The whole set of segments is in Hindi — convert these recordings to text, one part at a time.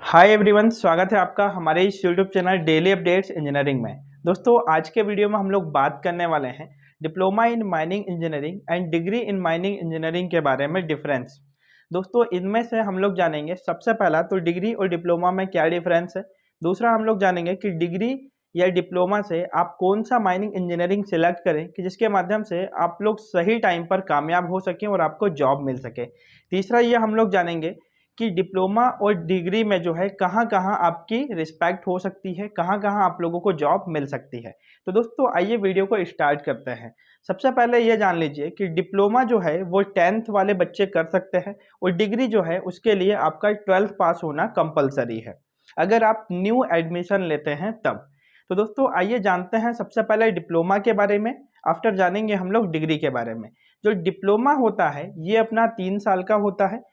हाय एवरीवन, स्वागत है आपका हमारे इस YouTube channel daily updates engineering में। दोस्तों, आज के वीडियो में हम लोग बात करने वाले हैं diploma in mining engineering and degree in mining engineering के बारे में डिफरेंस। दोस्तों, इनमें से हम लोग जानेंगे सबसे पहला तो डिग्री और डिप्लोमा में क्या डिफरेंस है। दूसरा हम लोग जानेंगे कि डिग्री या डिप्लोमा से आप कौन सा माइनिंग इंजीनियरिंग सिलेक्ट करें कि जिसके माध्यम से आप लोग सही टाइम पर कामयाब हो सकें और आपको जॉब मिल सके। तीसरा ये हम लोग जानेंगे कि डिप्लोमा और डिग्री में जो है कहाँ-कहाँ आपकी रिस्पेक्ट हो सकती है, कहाँ-कहाँ आप लोगों को जॉब मिल सकती है। तो दोस्तों, आइए वीडियो को स्टार्ट करते हैं। सबसे पहले ये जान लीजिए कि डिप्लोमा जो है वो 10th वाले बच्चे कर सकते हैं और डिग्री जो है उसके लिए आपका 12th पास होना कंपल्सरी है, अगर आप न्यू एडमिशन लेते हैं तब। तो दोस्तों, आइए जानते हैं सबसे पहले डिप्लोमा के बारे में, आफ्टर जानेंगे हम लोग डिग्री के बारे में। जो डिप्लोमा होता है ये अपना 3 साल का होता है।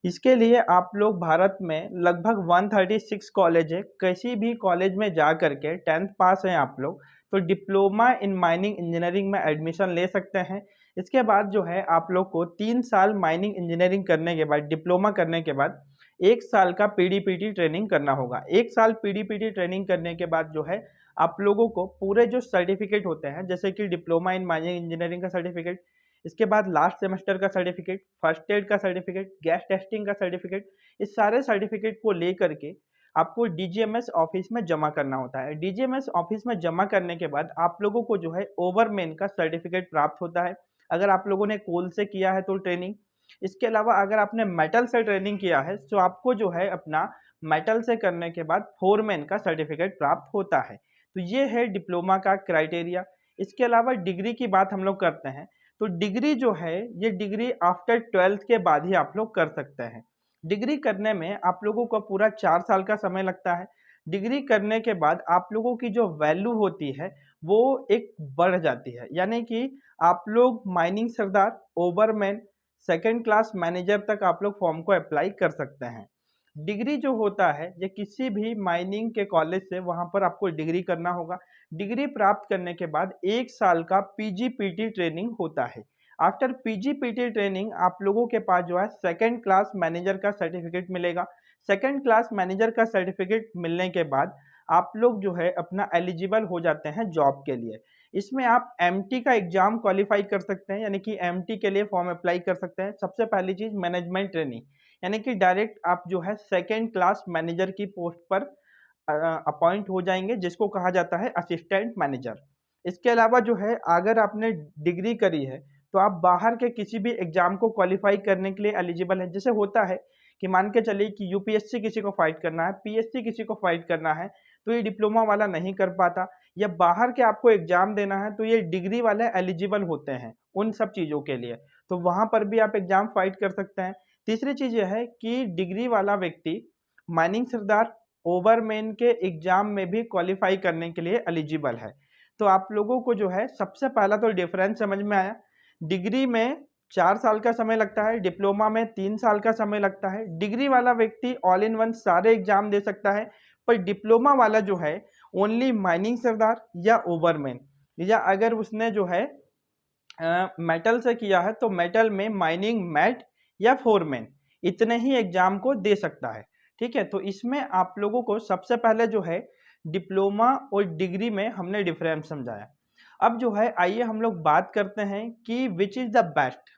इसके लिए आप लोग भारत में लगभग 136 कॉलेज है, किसी भी कॉलेज में जा करके 10th पास हैं आप लोग तो डिप्लोमा इन माइनिंग इंजीनियरिंग में एडमिशन ले सकते हैं। इसके बाद जो है आप लोग को 3 साल माइनिंग इंजीनियरिंग करने के बाद, डिप्लोमा करने के बाद 1 साल का पीडीपीटी ट्रेनिंग करना होगा। 1 साल पीडीपीटी ट्रेनिंग करने के बाद जो है आप लोगों को पूरे जो सर्टिफिकेट होते हैं, जैसे कि डिप्लोमा इन माइनिंग इंजीनियरिंग का सर्टिफिकेट, इसके बाद लास्ट सेमेस्टर का सर्टिफिकेट, फर्स्ट एड का सर्टिफिकेट, गैस टेस्टिंग का सर्टिफिकेट, इस सारे सर्टिफिकेट को लेकर के आपको डीजीएमएस ऑफिस में जमा करना होता है। डीजीएमएस ऑफिस में जमा करने के बाद आप लोगों को जो है ओवरमैन का सर्टिफिकेट प्राप्त होता है, अगर आप लोगों ने कोल से किया है तो ट्रेनिंग। इसके अलावा अगर आपने मेटल से ट्रेनिंग किया है तो आपको जो है अपना मेटल से करने के बाद फोरमैन का सर्टिफिकेट प्राप्त होता है। तो ये है डिप्लोमा का क्राइटेरिया। इसके अलावा डिग्री की बात हम लोग करते हैं तो डिग्री जो है ये डिग्री आफ्टर 12th के बाद ही आप लोग कर सकते हैं। डिग्री करने में आप लोगों को पूरा 4 साल का समय लगता है। डिग्री करने के बाद आप लोगों की जो वैल्यू होती है वो एक बढ़ जाती है, यानी कि आप लोग माइनिंग सरदार, ओवरमैन, सेकंड क्लास मैनेजर तक आप लोग फॉर्म को अप्लाई कर सकते हैं। डिग्री जो होता है ये किसी भी माइनिंग के कॉलेज से वहाँ पर आपको डिग्री करना होगा। डिग्री प्राप्त करने के बाद 1 साल का पीजीपीटी ट्रेनिंग होता है। आफ्टर पीजीपीटी ट्रेनिंग आप लोगों के पास जो है सेकंड क्लास मैनेजर का सर्टिफिकेट मिलेगा। सेकंड क्लास मैनेजर का सर्टिफिकेट मिलने के बाद आप लोग जो है अपना एलिजिबल हो जाते हैं जॉब के लिए। इसमें आप एमटी का एग्जाम क्वालिफाई कर सकते हैं, यानी कि एमटी के लिए फॉर्म अप्लाई कर सकते हैं। सबसे पहली चीज़ मैनेजमेंट ट्रेनिंग, यानी कि डायरेक्ट आप जो है सेकंड क्लास मैनेजर की पोस्ट पर अपॉइंट हो जाएँगे, जिसको कहा जाता है असिस्टेंट मैनेजर। इसके अलावा जो है अगर आपने डिग्री करी है, तो आप बाहर के किसी भी एग्ज़ाम को क्वालिफ़ाई करने के लिए एलिजिबल हैं। जैसे होता है कि मान के चलिए कि यूपीएससी किसी को फाइट करना है, पीएससी किसी को फाइट करना है, तो ये डिप्लोमा वाला नहीं कर पाता, या बाहर के आपको एग्ज़ाम देना है, तो ये डिग्री वाले एलिजिबल होते हैं उन सब चीज़ों के लिए। तो वहाँ पर भी आप एग्ज़ाम फाइट कर सकते हैं। तीसरी चीज़ ये है कि डिग्री वाला व्यक्ति माइनिंग सरदार, ओवरमैन के एग्ज़ाम में भी क्वालिफ़ाई करने के लिए एलिजिबल है। तो आप लोगों को जो है सबसे पहला तो डिफ़रेंस समझ में आया। डिग्री में 4 साल का समय लगता है, डिप्लोमा में 3 साल का समय लगता है। डिग्री वाला व्यक्ति ऑल इन वन सारे एग्ज़ाम दे सकता है, पर डिप्लोमा वाला जो है ओनली माइनिंग सरदार या ओवरमैन, या अगर उसने जो है मेटल से किया है तो मेटल में माइनिंग मैट या फोरमैन, इतने ही एग्जाम को दे सकता है। ठीक है, तो इसमें आप लोगों को सबसे पहले जो है डिप्लोमा और डिग्री में हमने डिफरेंस समझाया। अब जो है आइए हम लोग बात करते हैं कि विच इज़ द बेस्ट।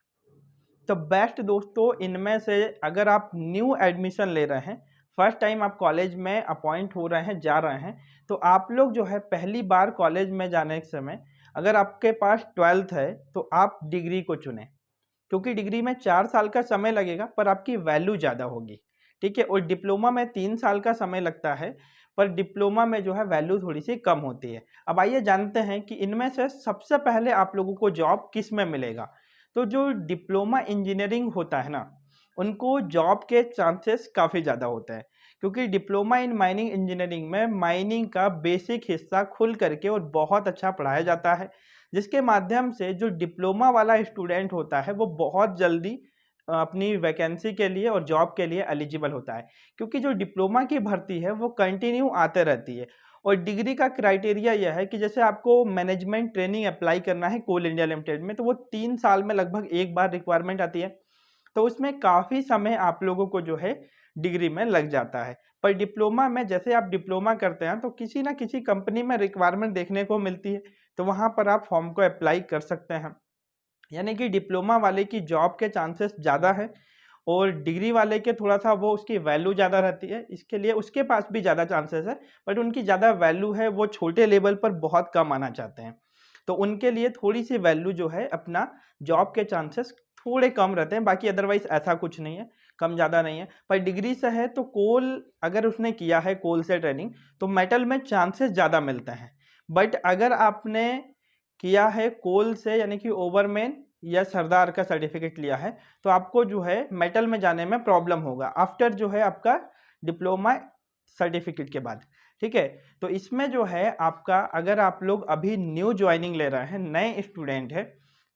तो बेस्ट दोस्तों, इनमें से अगर आप न्यू एडमिशन ले रहे हैं, फर्स्ट टाइम आप कॉलेज में अपॉइंट हो रहे हैं, जा रहे हैं, तो आप लोग जो है पहली बार कॉलेज में जाने के समय अगर आपके पास 12th है तो आप डिग्री को चुनें, क्योंकि डिग्री में 4 साल का समय लगेगा पर आपकी वैल्यू ज़्यादा होगी। ठीक है, और डिप्लोमा में 3 साल का समय लगता है, पर डिप्लोमा में जो है वैल्यू थोड़ी सी कम होती है। अब आइए जानते हैं कि इनमें से सबसे पहले आप लोगों को जॉब किस में मिलेगा। तो जो डिप्लोमा इंजीनियरिंग होता है ना, उनको जॉब के चांसेस काफ़ी ज़्यादा होते हैं, क्योंकि डिप्लोमा इन माइनिंग इंजीनियरिंग में माइनिंग का बेसिक हिस्सा खुल करके और बहुत अच्छा पढ़ाया जाता है, जिसके माध्यम से जो डिप्लोमा वाला स्टूडेंट होता है वो बहुत जल्दी अपनी वैकेंसी के लिए और जॉब के लिए एलिजिबल होता है, क्योंकि जो डिप्लोमा की भर्ती है वो कंटिन्यू आते रहती है। और डिग्री का क्राइटेरिया यह है कि जैसे आपको मैनेजमेंट ट्रेनिंग अप्लाई करना है कोल इंडिया लिमिटेड में, तो वो 3 साल में लगभग एक बार रिक्वायरमेंट आती है। तो उसमें काफ़ी समय आप लोगों को जो है डिग्री में लग जाता है। पर डिप्लोमा में जैसे आप डिप्लोमा करते हैं तो किसी ना किसी कंपनी में रिक्वायरमेंट देखने को मिलती है, तो वहाँ पर आप फॉर्म को अप्लाई कर सकते हैं। यानी कि डिप्लोमा वाले की जॉब के चांसेस ज़्यादा है और डिग्री वाले के थोड़ा सा वो उसकी वैल्यू ज़्यादा रहती है, इसके लिए उसके पास भी ज़्यादा चांसेस है, बट उनकी ज़्यादा वैल्यू है, वो छोटे लेवल पर बहुत कम आना चाहते हैं, तो उनके लिए थोड़ी सी वैल्यू जो है अपना जॉब के चांसेस थोड़े कम रहते हैं। बाकी अदरवाइज ऐसा कुछ नहीं है, कम ज़्यादा नहीं है। पर डिग्री से है तो कोल अगर उसने किया है कोल से ट्रेनिंग तो मेटल में चांसेस ज़्यादा मिलते हैं। बट अगर आपने किया है कोल से यानी कि ओवरमैन या सरदार का सर्टिफिकेट लिया है तो आपको जो है मेटल में जाने में प्रॉब्लम होगा आफ्टर जो है आपका डिप्लोमा सर्टिफिकेट के बाद। ठीक है, तो इसमें जो है आपका अगर आप लोग अभी न्यू ज्वाइनिंग ले रहे हैं, नए स्टूडेंट है,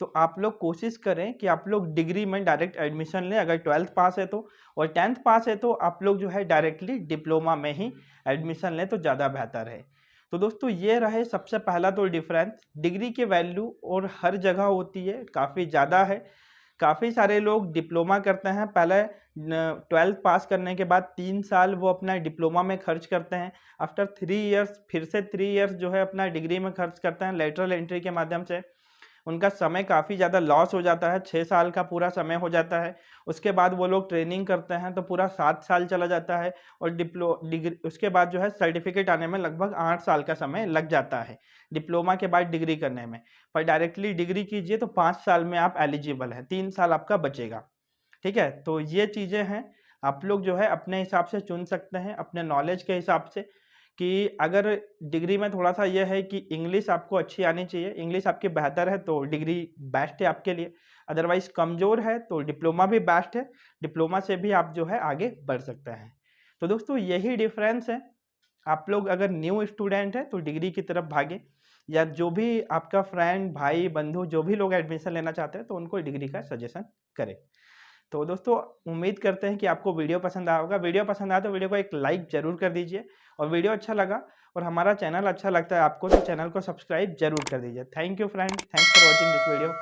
तो आप लोग कोशिश करें कि आप लोग डिग्री में डायरेक्ट एडमिशन लें। अगर 12th पास है तो, और 10th पास है तो आप लोग जो है डायरेक्टली डिप्लोमा में ही एडमिशन लें तो ज़्यादा बेहतर है। तो दोस्तों ये रहे सबसे पहला तो डिफरेंस, डिग्री की वैल्यू और हर जगह होती है, काफ़ी ज़्यादा है। काफ़ी सारे लोग डिप्लोमा करते हैं, पहले 12th पास करने के बाद 3 साल वो अपना डिप्लोमा में खर्च करते हैं, आफ्टर 3 इयर्स फिर से 3 इयर्स जो है अपना डिग्री में खर्च करते हैं लेटरल एंट्री के माध्यम से। उनका समय काफ़ी ज़्यादा लॉस हो जाता है, 6 साल का पूरा समय हो जाता है। उसके बाद वो लोग ट्रेनिंग करते हैं तो पूरा 7 साल चला जाता है और डिग्री उसके बाद जो है सर्टिफिकेट आने में लगभग 8 साल का समय लग जाता है डिप्लोमा के बाद डिग्री करने में। पर डायरेक्टली डिग्री कीजिए तो 5 साल में आप एलिजिबल हैं, 3 साल आपका बचेगा। ठीक है, तो ये चीज़ें हैं, आप लोग जो है अपने हिसाब से चुन सकते हैं, अपने नॉलेज के हिसाब से, कि अगर डिग्री में थोड़ा-सा ये है कि इंग्लिश आपको अच्छी आनी चाहिए, इंग्लिश आपकी बेहतर है तो डिग्री बेस्ट है आपके लिए, अदरवाइज़ कमज़ोर है तो डिप्लोमा भी बेस्ट है, डिप्लोमा से भी आप जो है आगे बढ़ सकते हैं। तो दोस्तों यही डिफ़रेंस है, आप लोग अगर न्यू स्टूडेंट हैं तो डिग्री की तरफ भागें, या जो भी आपका फ्रेंड, भाई, बंधु जो भी लोग एडमिशन लेना चाहते हैं तो उनको डिग्री का सजेशन करें। तो दोस्तों उम्मीद करते हैं कि आपको वीडियो पसंद आया होगा। वीडियो पसंद आया तो वीडियो को एक लाइक ज़रूर कर दीजिए, और वीडियो अच्छा लगा और हमारा चैनल अच्छा लगता है आपको तो चैनल को सब्सक्राइब ज़रूर कर दीजिए। Thank you friend, thanks for watching this video.